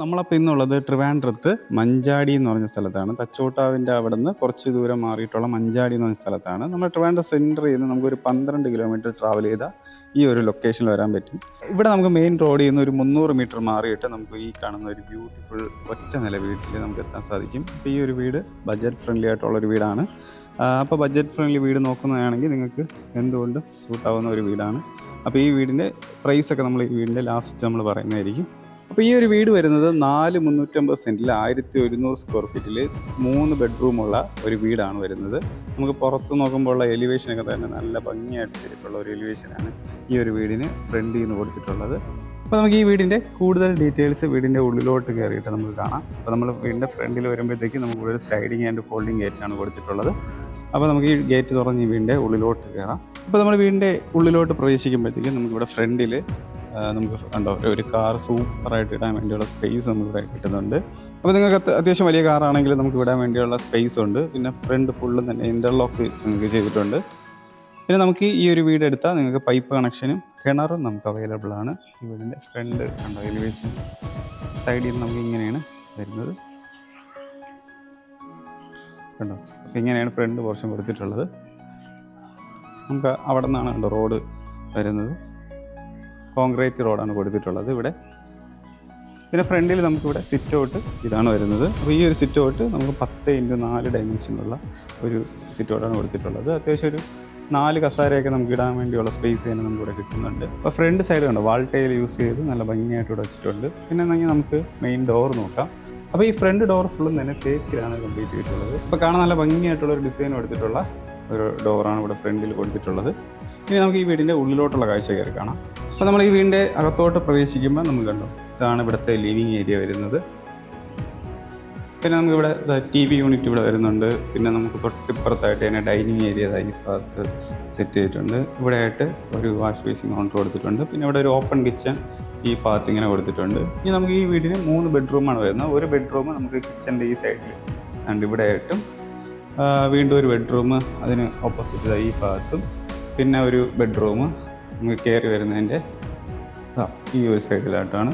നമ്മളപ്പോൾ ഇന്നുള്ളത് ട്രിവാൻഡ്രത്ത് മഞ്ചാടി എന്ന് പറഞ്ഞ സ്ഥലത്താണ്. തച്ചോട്ടാവിൻ്റെ അവിടുന്ന് കുറച്ച് ദൂരം മാറിയിട്ടുള്ള മഞ്ചാടി എന്ന് പറഞ്ഞ സ്ഥലത്താണ്. നമ്മൾ ട്രിവാൻഡ്രം സെൻറ്ററിൽ നിന്ന് നമുക്കൊരു 12 കിലോമീറ്റർ ട്രാവൽ ചെയ്താൽ ഈ ഒരു ലൊക്കേഷനിൽ വരാൻ പറ്റും. ഇവിടെ നമുക്ക് മെയിൻ റോഡിൽ നിന്ന് ഒരു 300 മീറ്റർ മാറിയിട്ട് നമുക്ക് ഈ കാണുന്ന ഒരു ബ്യൂട്ടിഫുൾ ഒറ്റ നില വീട്ടിൽ നമുക്ക് എത്താൻ സാധിക്കും. അപ്പോൾ ഈ ഒരു വീട് ബഡ്ജറ്റ് ഫ്രണ്ട്ലി ആയിട്ടുള്ളൊരു വീടാണ്. അപ്പോൾ ബഡ്ജറ്റ് ഫ്രണ്ട്ലി വീട് നോക്കുന്നതാണെങ്കിൽ നിങ്ങൾക്ക് എന്തുകൊണ്ടും സൂട്ടാവുന്ന ഒരു വീടാണ്. അപ്പോൾ ഈ വീടിൻ്റെ പ്രൈസൊക്കെ നമ്മൾ ഈ വീടിൻ്റെ ലാസ്റ്റ് നമ്മൾ പറയുന്നതായിരിക്കും. അപ്പോൾ ഈ ഒരു വീട് വരുന്നത് 4,350 സെൻറ്റിൽ 1100 സ്ക്വയർ ഫീറ്റിൽ 3 ബെഡ്റൂമുള്ള ഒരു വീടാണ് വരുന്നത്. നമുക്ക് പുറത്ത് നോക്കുമ്പോഴുള്ള എലിവേഷനൊക്കെ തന്നെ നല്ല ഭംഗിയായിട്ട് ചെയ്തിട്ടുള്ള ഒരു എലിവേഷനാണ് ഈ ഒരു വീടിന് ഫ്രണ്ടിൽ നിന്ന് കൊടുത്തിട്ടുള്ളത്. അപ്പോൾ നമുക്ക് ഈ വീടിൻ്റെ കൂടുതൽ ഡീറ്റെയിൽസ് വീടിൻ്റെ ഉള്ളിലോട്ട് കയറിയിട്ട് നമുക്ക് കാണാം. അപ്പോൾ നമ്മൾ വീടിൻ്റെ ഫ്രണ്ടിൽ വരുമ്പോഴത്തേക്ക് നമുക്ക് ഒരു സ്ലൈഡിങ് ആൻഡ് ഫോൾഡിങ് ഗേറ്റാണ് കൊടുത്തിട്ടുള്ളത്. അപ്പോൾ നമുക്ക് ഈ ഗേറ്റ് തുറന്ന് ഈ വീടിൻ്റെ ഉള്ളിലോട്ട് കയറാം. അപ്പോൾ നമ്മൾ വീടിൻ്റെ ഉള്ളിലോട്ട് പ്രവേശിക്കുമ്പോഴത്തേക്കും നമുക്കിവിടെ ഫ്രണ്ടിൽ നമുക്ക് കണ്ടോ ഒരു കാർ സൂപ്പറായിട്ട് ഇടാൻ വേണ്ടിയുള്ള സ്പേസ് നമുക്കിവിടെ കിട്ടുന്നുണ്ട്. അപ്പോൾ നിങ്ങൾക്ക് അത്യാവശ്യം വലിയ കാറാണെങ്കിൽ നമുക്ക് ഇടാൻ വേണ്ടിയുള്ള സ്പേസ് ഉണ്ട്. പിന്നെ ഫ്രണ്ട് ഫുള്ളും തന്നെ ഇൻ്റർലോക്ക് നിങ്ങൾക്ക് ചെയ്തിട്ടുണ്ട്. പിന്നെ നമുക്ക് ഈ ഒരു വീട് എടുത്താൽ നിങ്ങൾക്ക് പൈപ്പ് കണക്ഷനും കിണറും നമുക്ക് അവൈലബിൾ ആണ്. ഈ വീടിൻ്റെ ഫ്രണ്ട് കണ്ടോ എലിവേഷൻ സൈഡിൽ നിന്ന് നമുക്ക് ഇങ്ങനെയാണ് വരുന്നത് കണ്ടോ. അപ്പോൾ ഇങ്ങനെയാണ് ഫ്രണ്ട് പോർഷൻ കൊടുത്തിട്ടുള്ളത്. നമുക്ക് അവിടെ നിന്നാണ് കണ്ടോ റോഡ് വരുന്നത്. കോൺക്രീറ്റ് റോഡാണ് കൊടുത്തിട്ടുള്ളത് ഇവിടെ. പിന്നെ ഫ്രണ്ടിൽ നമുക്കിവിടെ സിറ്റ് ഔട്ട് ഇതാണ് വരുന്നത്. അപ്പോൾ ഈ ഒരു സിറ്റ് ഔട്ട് നമുക്ക് 10x4 ഡയമെൻഷനുള്ള ഒരു സിറ്റ് ഔട്ടാണ് കൊടുത്തിട്ടുള്ളത്. അത്യാവശ്യം ഒരു 4 കസാരയൊക്കെ നമുക്ക് ഇടാൻ വേണ്ടിയുള്ള സ്പേസ് തന്നെ നമുക്കിവിടെ കിട്ടുന്നുണ്ട്. അപ്പോൾ ഫ്രണ്ട് സൈഡ് കണ്ടോ വാൾ ടൈൽ യൂസ് ചെയ്ത് നല്ല ഭംഗിയായിട്ട് ഇവിടെ വെച്ചിട്ടുണ്ട്. പിന്നെ എന്നെങ്കിൽ നമുക്ക് മെയിൻ ഡോർ നോക്കാം. അപ്പോൾ ഈ ഫ്രണ്ട് ഡോർ ഫുള്ളും തന്നെ തേക്കിലാണ് കംപ്ലീറ്റ് ചെയ്തിട്ടുള്ളത്. അപ്പോൾ കാണാൻ നല്ല ഭംഗിയായിട്ടുള്ളൊരു ഡിസൈൻ എടുത്തിട്ടുള്ള ഒരു ഡോറാണ് ഇവിടെ ഫ്രണ്ടിൽ കൊടുത്തിട്ടുള്ളത്. ഇനി നമുക്ക് ഈ വീടിൻ്റെ ഉള്ളിലോട്ടുള്ള കാഴ്ച കയറി കാണാം. അപ്പോൾ നമ്മൾ ഈ വീടിൻ്റെ അകത്തോട്ട് പ്രവേശിക്കുമ്പോൾ നമുക്ക് കണ്ടോ ഇതാണ് ഇവിടുത്തെ ലിവിങ് ഏരിയ വരുന്നത്. പിന്നെ നമുക്കിവിടെ TV യൂണിറ്റ് ഇവിടെ വരുന്നുണ്ട്. പിന്നെ നമുക്ക് തൊട്ടിപ്പുറത്തായിട്ട് തന്നെ ഡൈനിങ് ഏരിയ ഈ ഭാഗത്ത് സെറ്റ് ചെയ്തിട്ടുണ്ട്. ഇവിടെ ആയിട്ട് ഒരു വാഷ് ബേസിൻ കൗണ്ടർ കൊടുത്തിട്ടുണ്ട്. പിന്നെ ഇവിടെ ഒരു ഓപ്പൺ കിച്ചൺ ഈ ഭാഗത്ത് ഇങ്ങനെ കൊടുത്തിട്ടുണ്ട്. ഇനി നമുക്ക് ഈ വീടിന് 3 ബെഡ്റൂമാണ് വരുന്നത്. ഒരു ബെഡ്റൂം നമുക്ക് കിച്ചൻ്റെ ഈ സൈഡിൽ ഉണ്ട് ഇവിടെ ആയിട്ടും, വീണ്ടും ഒരു ബെഡ്റൂം അതിന് ഓപ്പോസിറ്റ് ഈ ഭാഗത്തും, പിന്നെ ഒരു ബെഡ്റൂം നമുക്ക് കയറി വരുന്നതിൻ്റെ ഈ ഒരു സൈഡിലായിട്ടാണ്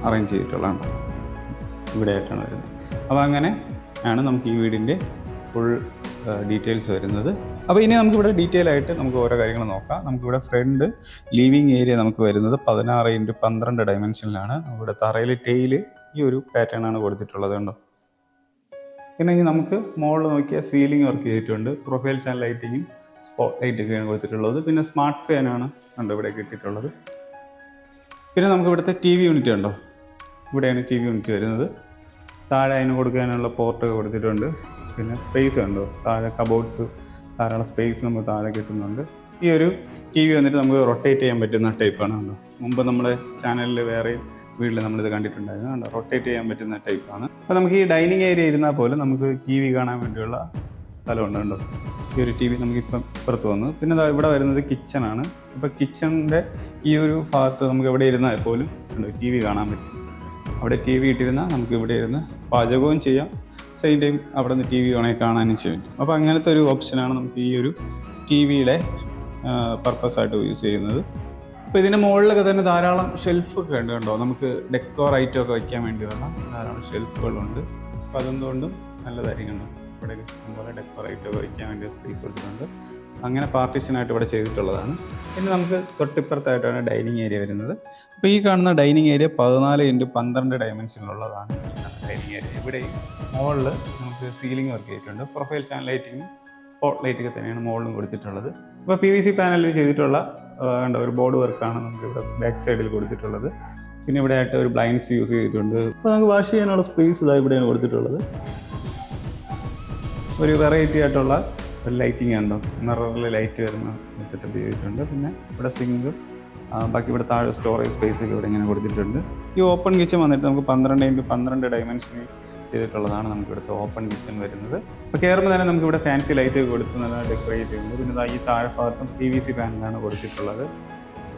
അറേഞ്ച് ചെയ്തിട്ടുള്ളതാണ്. ഇവിടെ ആയിട്ടാണ് വരുന്നത്. അപ്പോൾ അങ്ങനെ ആണ് നമുക്ക് ഈ വീടിൻ്റെ ഫുൾ ഡീറ്റെയിൽസ് വരുന്നത്. അപ്പോൾ ഇനി നമുക്കിവിടെ ഡീറ്റെയിൽ ആയിട്ട് നമുക്ക് ഓരോ കാര്യങ്ങൾ നോക്കാം. നമുക്കിവിടെ ഫ്രണ്ട് ലിവിങ് ഏരിയ നമുക്ക് വരുന്നത് 16x12 ഡയമെൻഷനിലാണ്. ഇവിടെ തറയിൽ ടെയിൽ ഈ ഒരു പാറ്റേൺ ആണ് കൊടുത്തിട്ടുള്ളത് കണ്ടോ. പിന്നെ ഇനി നമുക്ക് മുകളിൽ നോക്കിയാൽ സീലിംഗ് വർക്ക് ചെയ്തിട്ടുണ്ട്. പ്രൊഫൈൽ ചാനൽ ലൈറ്റിങ്ങും സ്പോട്ട് ലൈറ്റൊക്കെയാണ് കൊടുത്തിട്ടുള്ളത്. പിന്നെ സ്മാർട്ട് ഫാനാണ് കണ്ടോ ഇവിടെ കിട്ടിയിട്ടുള്ളത്. പിന്നെ നമുക്ക് ഇവിടുത്തെ TV യൂണിറ്റ് ഉണ്ടോ, ഇവിടെയാണ് TV യൂണിറ്റ് വരുന്നത്. താഴെ അതിന് കൊടുക്കാനുള്ള പോർട്ടൊക്കെ കൊടുത്തിട്ടുണ്ട്. പിന്നെ സ്പേസ് ഉണ്ടോ, താഴെ കബോർഡ്സ് ധാരാളം സ്പേസ് നമുക്ക് താഴെ കിട്ടുന്നുണ്ട്. ഈ ഒരു TV വന്നിട്ട് നമുക്ക് റൊട്ടേറ്റ് ചെയ്യാൻ പറ്റുന്ന ടൈപ്പാണ് കണ്ടോ. മുമ്പ് നമ്മുടെ ചാനലിൽ വേറെ വീട്ടിൽ നമ്മളിത് കണ്ടിട്ടുണ്ടായിരുന്നു കണ്ടോ, റൊട്ടേറ്റ് ചെയ്യാൻ പറ്റുന്ന ടൈപ്പാണ്. അപ്പോൾ നമുക്ക് ഈ ഡൈനിങ് ഏരിയ ഇരുന്നാൽ പോലും നമുക്ക് TV കാണാൻ വേണ്ടിയുള്ള സ്ഥലമുണ്ട് കണ്ടോ. ഈ ഒരു TV നമുക്കിപ്പം ഇപ്പുറത്ത് വന്നു. പിന്നെ ഇവിടെ വരുന്നത് കിച്ചണാണ്. അപ്പോൾ കിച്ചണിൻ്റെ ഈ ഒരു ഭാഗത്ത് നമുക്ക് എവിടെ ഇരുന്നാൽ പോലും TV കാണാൻ പറ്റും. അവിടെ TV ഇട്ടിരുന്നാൽ നമുക്ക് ഇവിടെ ഇരുന്ന് പാചകവും ചെയ്യാം, സെയിം ടൈം അവിടെ നിന്ന് TV വേണമെങ്കിൽ കാണാനും ചെയ്യാൻ പറ്റും. അപ്പോൾ അങ്ങനത്തെ ഒരു ഓപ്ഷനാണ് നമുക്ക് ഈ ഒരു TVയുടെ പർപ്പസായിട്ട് യൂസ് ചെയ്യുന്നത്. അപ്പോൾ ഇതിൻ്റെ മുകളിലൊക്കെ തന്നെ ധാരാളം ഷെൽഫൊക്കെ ഉണ്ട് കണ്ടോ. നമുക്ക് ഡെക്കോർ ഐറ്റം ഒക്കെ വയ്ക്കാൻ വേണ്ടിയുള്ള ധാരാളം ഷെൽഫുകളുണ്ട്. അപ്പോൾ അതെന്തുകൊണ്ടും നല്ലതായിരിക്കും കണ്ടോ. ഇവിടെ അതുപോലെ ഡെക്കോർ ഐറ്റം ഒക്കെ വയ്ക്കാൻ വേണ്ടി സ്പേസ് കൊടുത്തിട്ടുണ്ട്. അങ്ങനെ പാർട്ടീഷനായിട്ട് ഇവിടെ ചെയ്തിട്ടുള്ളതാണ്. പിന്നെ നമുക്ക് തൊട്ടിപ്പുറത്തായിട്ടാണ് ഡൈനിങ് ഏരിയ വരുന്നത്. അപ്പോൾ ഈ കാണുന്ന ഡൈനിങ് ഏരിയ 14x12 ഡയമെൻഷനിലുള്ളതാണ് ഡൈനിങ് ഏരിയ. ഇവിടെ മുകളിൽ നമുക്ക് സീലിംഗ് വർക്ക് ചെയ്തിട്ടുണ്ട്. പ്രൊഫൈൽ ചാനൽ ലൈറ്റിങ്ങും സ്പോട്ട് ലൈറ്റൊക്കെ തന്നെയാണ് മുകളിലും കൊടുത്തിട്ടുള്ളത്. അപ്പോൾ PVC പാനലിൽ ചെയ്തിട്ടുള്ള ഒരു ബോർഡ് വർക്കാണ് നമുക്കിവിടെ ബാക്ക് സൈഡിൽ കൊടുത്തിട്ടുള്ളത്. പിന്നെ ഇവിടെ ആയിട്ട് ഒരു ബ്ലൈൻഡ്സ് യൂസ് ചെയ്തിട്ടുണ്ട്. അപ്പോൾ നമുക്ക് വാഷ് ചെയ്യാനുള്ള സ്പേസ് ഇതാ ഇവിടെയാണ് കൊടുത്തിട്ടുള്ളത്. ഒരു വെറൈറ്റി ആയിട്ടുള്ള ഒരു ലൈറ്റിംഗ് ഉണ്ടോ, മിററിൽ ലൈറ്റ് വരുന്ന സെറ്റപ്പ് ചെയ്തിട്ടുണ്ട്. പിന്നെ ഇവിടെ സിങ്കും ബാക്കി ഇവിടെ താഴെ സ്റ്റോറേജ് സ്പേസൊക്കെ ഇവിടെ ഇങ്ങനെ കൊടുത്തിട്ടുണ്ട്. ഈ ഓപ്പൺ കിച്ചൺ വന്നിട്ട് നമുക്ക് 12x12 ഡയമെൻഷനിൽ ചെയ്തിട്ടുള്ളതാണ് നമുക്ക് ഇവിടുത്തെ ഓപ്പൺ കിച്ചൺ വരുന്നത്. അപ്പോൾ കയറുമ്പോൾ തന്നെ നമുക്ക് ഇവിടെ ഫാൻസി ലൈറ്റ് കൊടുത്ത് നല്ല ഡെക്കറേറ്റ് ചെയ്യുന്നത്. പിന്നെ ഈ താഴെ ഭാഗത്തും PVC പാനലാണ് കൊടുത്തിട്ടുള്ളത്.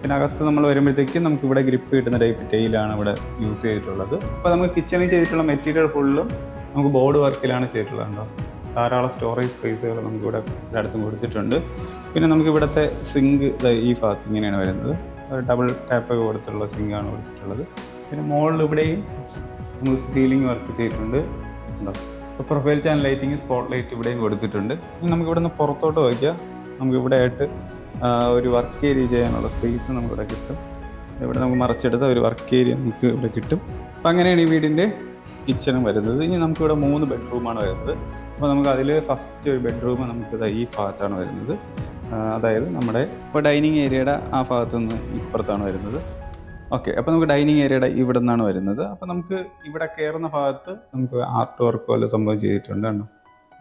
പിന്നെ അകത്ത് നമ്മൾ വരുമ്പോഴത്തേക്കും നമുക്ക് ഇവിടെ ഗ്രിപ്പ് കിട്ടുന്ന ടൈപ്പ് ടെയിലാണ് ഇവിടെ യൂസ് ചെയ്തിട്ടുള്ളത്. അപ്പോൾ നമുക്ക് കിച്ചണിൽ ചെയ്തിട്ടുള്ള മെറ്റീരിയൽ ഫുള്ളും നമുക്ക് ബോർഡ് വർക്കിലാണ് ചെയ്തിട്ടുള്ളത് കണ്ടോ. ധാരാളം സ്റ്റോറേജ് സ്പേസുകൾ നമുക്കിവിടെ അടുത്തും കൊടുത്തിട്ടുണ്ട്. പിന്നെ നമുക്ക് ഇവിടുത്തെ സിങ്ക് ഈ ഭാഗത്ത് ഇങ്ങനെയാണ് വരുന്നത്. ഡബിൾ ടാപ്പൊക്കെ കൊടുത്തിട്ടുള്ള സിങ്കാണ് കൊടുത്തിട്ടുള്ളത്. പിന്നെ മുകളിൽ ഇവിടെയും നമുക്ക് സീലിംഗ് വർക്ക് ചെയ്തിട്ടുണ്ട്. ഉണ്ടോ? അപ്പോൾ profile channel lighting, spot light ഇവിടെയും കൊടുത്തിട്ടുണ്ട്. ഇനി നമുക്ക് ഇവിടെ നിന്ന് പുറത്തോട്ട് നോക്കിയാൽ നമുക്ക് ഇവിടെ ആയിട്ട് ഒരു വർക്ക് ഏരിയ ചെയ്യാനുള്ള സ്പേസ് നമുക്കിവിടെ കിട്ടും. ഇവിടെ നമുക്ക് മറച്ചെടുത്ത ഒരു വർക്ക് ഏരിയ നമുക്ക് ഇവിടെ കിട്ടും. അപ്പം അങ്ങനെയാണ് ഈ വീടിൻ്റെ കിച്ചണും വരുന്നത്. ഇനി നമുക്കിവിടെ 3 ബെഡ്റൂമാണ് വരുന്നത്. അപ്പോൾ നമുക്ക് അതിൽ ഫസ്റ്റ് ഒരു ബെഡ്റൂം നമുക്കിത് ഈ ഭാഗത്താണ് വരുന്നത്. അതായത് നമ്മുടെ ഇപ്പോൾ ഡൈനിങ് ഏരിയയുടെ ആ ഭാഗത്തു നിന്ന് ഇപ്പുറത്താണ് വരുന്നത്. ഓക്കെ, അപ്പോൾ നമുക്ക് ഡൈനിങ് ഏരിയയുടെ ഇവിടെ നിന്നാണ് വരുന്നത്. അപ്പോൾ നമുക്ക് ഇവിടെ കയറുന്ന ഭാഗത്ത് നമുക്ക് ആർട്ട് വർക്ക് പോലെ സംഭവം ചെയ്തിട്ടുണ്ട്. കണ്ടോ,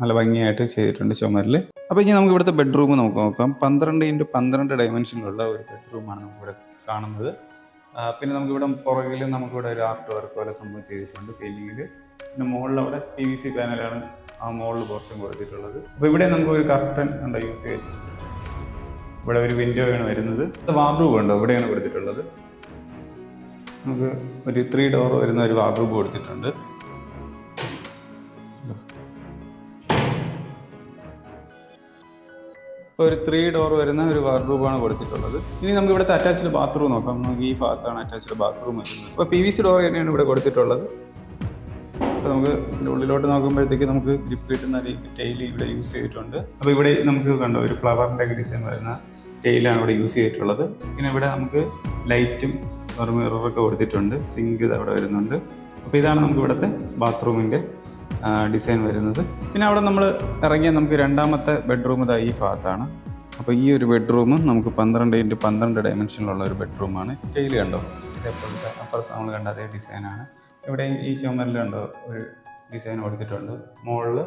നല്ല ഭംഗിയായിട്ട് ചെയ്തിട്ടുണ്ട് ചുമരിൽ. അപ്പോൾ ഇനി നമുക്ക് ഇവിടുത്തെ ബെഡ്റൂം നമുക്ക് നോക്കാം. 12x12 ഡയമെൻഷനിലുള്ള ഒരു ബെഡ്റൂമാണ് നമുക്കിവിടെ കാണുന്നത്. പിന്നെ നമുക്കിവിടെ പുറകിൽ നമുക്കിവിടെ ഒരു ആർട്ട് വർക്ക് പോലെ സംഭവം ചെയ്തിട്ടുണ്ട് പെയിൻറ്റിങ്ങിൽ. പിന്നെ മുകളിൽ അവിടെ PVC പാനലാണ് ആ മുകളിൽ പോർഷൻ കൊടുത്തിട്ടുള്ളത്. അപ്പോൾ ഇവിടെ നമുക്ക് ഒരു കർട്ടൻ ഉണ്ട് യൂസ് ചെയ്ത്. ഇവിടെ ഒരു വിൻഡോ ആണ് വരുന്നത്. ഇത് വാർഡ്രോബ് ഉണ്ടോ, ഇവിടെയാണ് കൊടുത്തിട്ടുള്ളത്. നമുക്ക് ഒരു 3 ഡോർ വരുന്ന ഒരു വാർഡ്രോബ് കൊടുത്തിട്ടുണ്ട്. ഒരു 3 ഡോർ വരുന്ന ഒരു വാർഡ്രോബാണ് കൊടുത്തിട്ടുള്ളത്. ഇനി നമുക്ക് ഇവിടുത്തെ അറ്റാച്ച്ഡ് ബാത്റൂം നോക്കാം. നമുക്ക് ഈ ഭാഗത്താണ് അറ്റാച്ച്ഡ് ബാത്റൂം വരുന്നത്. അപ്പോൾ PVC ഡോർ തന്നെയാണ് ഇവിടെ കൊടുത്തിട്ടുള്ളത്. അപ്പോൾ നമുക്ക് ഇതിൻ്റെ ഉള്ളിലോട്ട് നോക്കുമ്പോഴത്തേക്ക് നമുക്ക് ഗ്രിപ്പ് കിട്ടുന്ന ടൈൽ ഇവിടെ യൂസ് ചെയ്തിട്ടുണ്ട്. അപ്പോൾ ഇവിടെ നമുക്ക് കണ്ടോ ഒരു ഫ്ലവറിൻ്റെ ഡിസൈൻ വരുന്ന ടൈലാണ് ഇവിടെ യൂസ് ചെയ്തിട്ടുള്ളത്. പിന്നെ ഇവിടെ നമുക്ക് ലൈറ്റും മിററൊക്കെ കൊടുത്തിട്ടുണ്ട്. സിങ്ക് ഇത് അവിടെ വരുന്നുണ്ട്. അപ്പോൾ ഇതാണ് നമുക്ക് ഇവിടുത്തെ ബാത്റൂമിൻ്റെ ഡിസൈൻ വരുന്നത്. പിന്നെ അവിടെ നമ്മൾ ഇറങ്ങിയാൽ നമുക്ക് രണ്ടാമത്തെ ബെഡ്റൂം ഇതാ ഈ ഭാഗത്താണ്. അപ്പോൾ ഈ ഒരു ബെഡ്റൂം നമുക്ക് 12x12 ഡയമെൻഷനിലുള്ള ഒരു ബെഡ്റൂമാണ്. ടൈൽ കണ്ടോ, ഇതേപോലത്തെ അപ്പുറത്ത് നമ്മൾ കണ്ട അതേ ഡിസൈനാണ്. ഇവിടെ ഈ ചുമരിലുണ്ടോ ഒരു ഡിസൈൻ കൊടുത്തിട്ടുണ്ട്. മുകളിൽ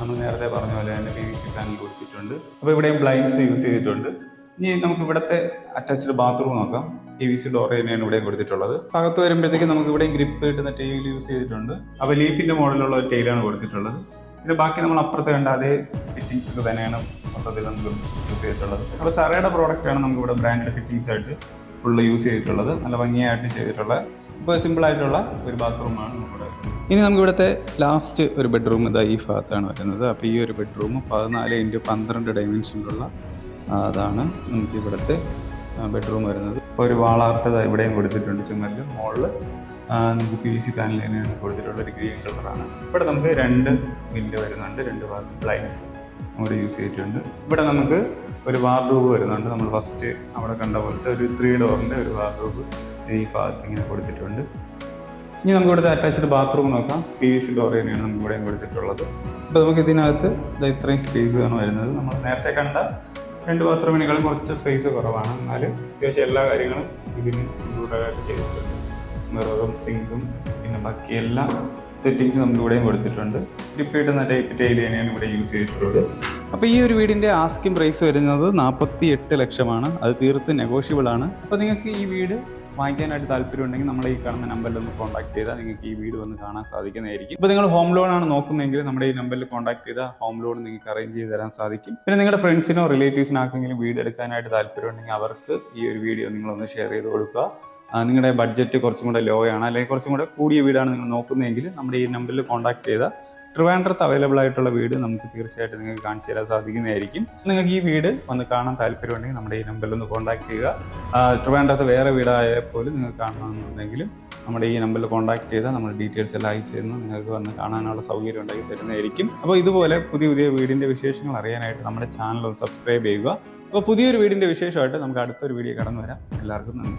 നമ്മൾ നേരത്തെ പറഞ്ഞ പോലെ തന്നെ PVC പാനൽ കൊടുത്തിട്ടുണ്ട്. അപ്പോൾ ഇവിടെയും ബ്ലൈൻഡ്സ് യൂസ് ചെയ്തിട്ടുണ്ട്. ഇനി നമുക്ക് ഇവിടുത്തെ അറ്റാച്ച്ഡ് ബാത്റൂം നോക്കാം. PVC ഡോർ തന്നെയാണ് ഇവിടെയും കൊടുത്തിട്ടുള്ളത്. അകത്ത് വരുമ്പോഴത്തേക്ക് നമുക്ക് ഇവിടെയും ഗ്രിപ്പ് കിട്ടുന്ന ടൈൽ യൂസ് ചെയ്തിട്ടുണ്ട്. അപ്പോൾ ലീഫിൻ്റെ മോഡലുള്ള ഒരു ടൈലാണ് കൊടുത്തിട്ടുള്ളത്. പിന്നെ ബാക്കി നമ്മൾ അപ്പുറത്ത് കണ്ട അതേ ഫിറ്റിങ്സ് ഒക്കെ തന്നെയാണ് മൊത്തത്തിൽ നമുക്ക് യൂസ് ചെയ്തിട്ടുള്ളത്. അപ്പോൾ സറയുടെ പ്രോഡക്റ്റാണ് നമുക്ക് ഇവിടെ ബ്രാൻഡ് ഫിറ്റിങ്സ് ആയിട്ട് ഫുള്ള് യൂസ് ചെയ്തിട്ടുള്ളത്. നല്ല ഭംഗിയായിട്ട് ചെയ്തിട്ടുള്ള ഇപ്പോൾ സിമ്പിളായിട്ടുള്ള ഒരു ബാത്റൂമാണ് നമ്മുടെ. ഇനി നമുക്ക് ഇവിടുത്തെ ലാസ്റ്റ് ഒരു ബെഡ്റൂം ഇതാ ഈ ഭാഗത്താണ് വരുന്നത്. അപ്പോൾ ഈ ഒരു ബെഡ്റൂം 14x12 ഡയമെൻഷനിലുള്ള അതാണ് നമുക്ക് ഇവിടുത്തെ ബെഡ്റൂം വരുന്നത്. ഇപ്പോൾ ഒരു വാളാർട്ട് ഇവിടെയും കൊടുത്തിട്ടുണ്ട്. ചുമരിൽ മുകളിൽ നമുക്ക് PVC പാനൽ തന്നെയാണ് കൊടുത്തിട്ടുള്ള ഒരു ഗ്രീൻ കളറാണ്. ഇവിടെ നമുക്ക് 2 വിൻഡോ വരുന്നുണ്ട്. 2 ബ്ലൈൻഡ്സ് നമ്മൾ യൂസ് ചെയ്തിട്ടുണ്ട്. ഇവിടെ നമുക്ക് ഒരു വാർഡ്രോബ് വരുന്നുണ്ട്. നമ്മൾ ഫസ്റ്റ് അവിടെ കണ്ട പോലത്തെ ഒരു 3 ഡോറിൻ്റെ ഒരു വാർഡ്രോബ് ഈ ഭാഗത്ത് ഇങ്ങനെ കൊടുത്തിട്ടുണ്ട്. ഇനി നമുക്ക് ഇവിടുത്തെ അറ്റാച്ച്ഡ് ബാത്റൂം നോക്കാം. PVC ഡോർ തന്നെയാണ് നമുക്ക് ഇവിടെയും കൊടുത്തിട്ടുള്ളത്. അപ്പോൾ നമുക്ക് ഇതിനകത്ത് ഇത്രയും സ്പേസ് ആണ് വരുന്നത്. നമ്മൾ നേരത്തെ കണ്ട 2 ബാത്റൂമിനേക്കാളും കുറച്ച് സ്പേസ് കുറവാണ്. എന്നാലും അത്യാവശ്യം എല്ലാ കാര്യങ്ങളും ഇതിന് ഇൻക്ലൂഡായിട്ട് ചെയ്തിട്ടുണ്ട്. മിററും സിങ്കും പിന്നെ ബാക്കി എല്ലാ സെറ്റിങ്സ് നമുക്ക് ഇവിടെയും കൊടുത്തിട്ടുണ്ട്. ഗ്രിപ്പ് കിട്ടുന്ന ടൈപ്പ് ടൈൽ തന്നെയാണ് ഇവിടെ യൂസ് ചെയ്തിട്ടുള്ളത്. അപ്പോൾ ഈ ഒരു വീടിൻ്റെ ആസ്കിംഗ് പ്രൈസ് വരുന്നത് 48 ലക്ഷമാണ്. അത് തീർത്ത് നെഗോഷ്യബിൾ ആണ്. അപ്പോൾ നിങ്ങൾക്ക് ഈ വീട് വാങ്ങിക്കാനായിട്ട് താല്പര്യം ഉണ്ടെങ്കിൽ നമ്മളെ ഈ കാണുന്ന നമ്പറിൽ ഒന്ന് കോൺടാക്ട് ചെയ്താൽ നിങ്ങൾക്ക് ഈ വീട് വന്ന് കാണാൻ സാധിക്കുന്നതായിരിക്കും. ഇപ്പോൾ നിങ്ങൾ ഹോം ലോൺ ആണ് നോക്കുന്നതെങ്കിൽ നമ്മുടെ ഈ നമ്പറിൽ കോൺടാക്ട് ചെയ്താൽ ഹോം ലോൺ നിങ്ങൾക്ക് അറേഞ്ച് ചെയ്ത് തരാൻ സാധിക്കും. പിന്നെ നിങ്ങളുടെ ഫ്രണ്ട്സിനോ റിലേറ്റീവ്സിനോ ആർക്കെങ്കിലും വീട് എടുക്കാനായിട്ട് താല്പര്യം ഉണ്ടെങ്കിൽ അവർക്ക് ഈ ഒരു വീഡിയോ നിങ്ങളൊന്ന് ഷെയർ ചെയ്ത് കൊടുക്കുക. നിങ്ങളുടെ ബഡ്ജറ്റ് കുറച്ചും കൂടെ ലോ ആണ് അല്ലെങ്കിൽ കുറച്ചും കൂടെ കൂടിയ വീടാണ് നിങ്ങൾ നോക്കുന്നതെങ്കിൽ നമ്മുടെ ഈ നമ്പറിൽ കോൺടാക്ട് ചെയ്താൽ ട്രിവാൻഡ്രത്ത് അവൈലബിൾ ആയിട്ടുള്ള വീട് നമുക്ക് തീർച്ചയായിട്ടും നിങ്ങൾക്ക് കാണിച്ചു തരാൻ സാധിക്കുന്നതായിരിക്കും. നിങ്ങൾക്ക് ഈ വീട് വന്ന് കാണാൻ താല്പര്യമുണ്ടെങ്കിൽ നമ്മുടെ ഈ നമ്പറിൽ ഒന്ന് കോൺടാക്ട് ചെയ്യുക. ട്രിവാൻഡ്രത്ത് വേറെ വീടായപ്പോലും നിങ്ങൾക്ക് കാണണമെന്നുണ്ടെങ്കിലും നമ്മുടെ ഈ നമ്പറിൽ കോൺടാക്ട് ചെയ്താൽ നമ്മൾ ഡീറ്റെയിൽസ് എല്ലാം അയച്ചു തരുന്നു നിങ്ങൾക്ക് വന്ന് കാണാനുള്ള സൗകര്യം ഉണ്ടാക്കി തരുന്നതായിരിക്കും. അപ്പോൾ ഇതുപോലെ പുതിയ പുതിയ വീടിൻ്റെ വിശേഷങ്ങൾ അറിയാനായിട്ട് നമ്മുടെ ചാനൽ ഒന്ന് സബ്സ്ക്രൈബ് ചെയ്യുക. അപ്പോൾ പുതിയൊരു വീടിൻ്റെ വിശേഷമായിട്ട് നമുക്ക് അടുത്തൊരു വീഡിയോ കടന്നു വരാം. എല്ലാവർക്കും നന്ദി.